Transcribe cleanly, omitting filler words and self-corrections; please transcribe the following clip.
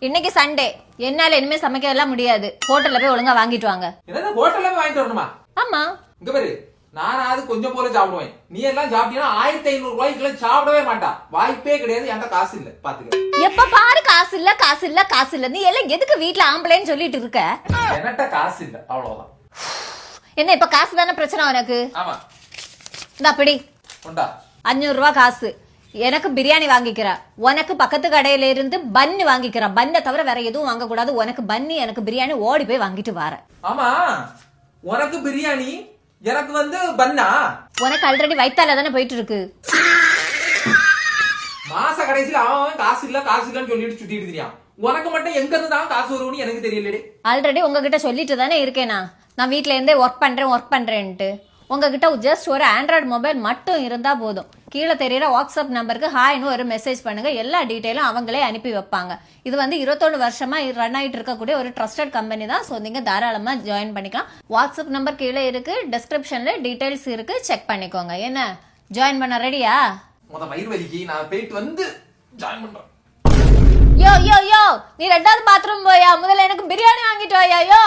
இன்னைக்கு சண்டே, என்னால இனிமே சமைக்க எல்லாம் முடியாது. ஹோட்டல்ல போய் ஒழுங்கா வாங்கிட்டு வாங்க. என்னது ஹோட்டல்ல போய் வாங்கிட்டு வரணுமா? ஆமா. இங்க பாரு, நானாவது கொஞ்சம் போல சாப்பிடுவேன். நீ எல்லாம் சாப்பிட்டீங்கன்னா 1500 ரூபாய்க்கு சாப்பிடவே மாட்டா. வாய்ப்பே கிடையாது. என்கிட்ட காசு இல்ல. பாத்துக்க. எப்ப பாரு காசு இல்ல காசு இல்ல காசு இல்ல. நீ எல்லாம் எதுக்கு வீட்ல ஆம்பளைன்னு சொல்லிட்டு இருக்க? என்கிட்ட காசு இல்ல, அவ்வளவுதான். என்ன இப்ப காசு தானே பிரச்சனை உனக்கு? ஆமா. இந்த அப்படி கொண்டா 500 ரூபாய் காசு. எனக்கு பிரியாணி வாங்கிக்கிற, உனக்கு பக்கத்து கடையில இருந்து பன்னு வாங்கிக்கிற. பன்னை தவிர வேற எதுவும் வாங்க கூடாது. உனக்கு பன்னு, எனக்கு பிரியாணி. ஓடி போய் வாங்கிட்டு வர. ஆமா, உனக்கு பிரியாணி, எனக்கு வந்து பன்னா. உனக்கு ஆல்ரெடி வயித்தால தானே போயிட்டு இருக்கு. மாச கடைசியில அவன் காசு இல்ல காசு இல்லன்னு சொல்லிட்டு சுத்திட்டு இருக்கான். உனக்கு மட்டும் எங்க இருந்து தான் காசு வரும்னு எனக்கு தெரியலடி. ஆல்ரெடி உங்ககிட்ட சொல்லிட்டு தானே இருக்கேனா, நான் வீட்ல இருந்தே ஒர்க் பண்றேன்ட்டு. உங்ககிட்ட ஜஸ்ட் ஒரு ஆண்ட்ராய்டு மொபைல் மட்டும் இருந்தா போதும். கீழே தெரியுற வாட்ஸ்அப் நம்பருக்கு ஹாய்னு ஒரு மெசேஜ் பண்ணுங்க. எல்லா டீட்டெயிலும் அவங்களே அனுப்பி வைப்பாங்க. இது வந்து 21 வருஷமா ரன் ஆகிட்டு இருக்கக்கூடிய ஒரு ட்ரஸ்டட் கம்பெனி தான். ஸோ நீங்க தாராளமா ஜாயின் பண்ணிக்கலாம். வாட்ஸ்அப் நம்பர் கீழே இருக்கு, டிஸ்கிரிப்ஷன்ல டீடைல்ஸ் இருக்கு, செக் பண்ணிக்கோங்க. என்ன ஜாயின் பண்ண ரெடியா? வயிறு வலிக்கு நான் போயிட்டு வந்து ஜாயின் பண்றேன். யோ யோ யோ, நீ 2வது பாத்ரூம் போயா? முதல்ல எனக்கு பிரியாணி வாங்கிட்டு வாயா. யோ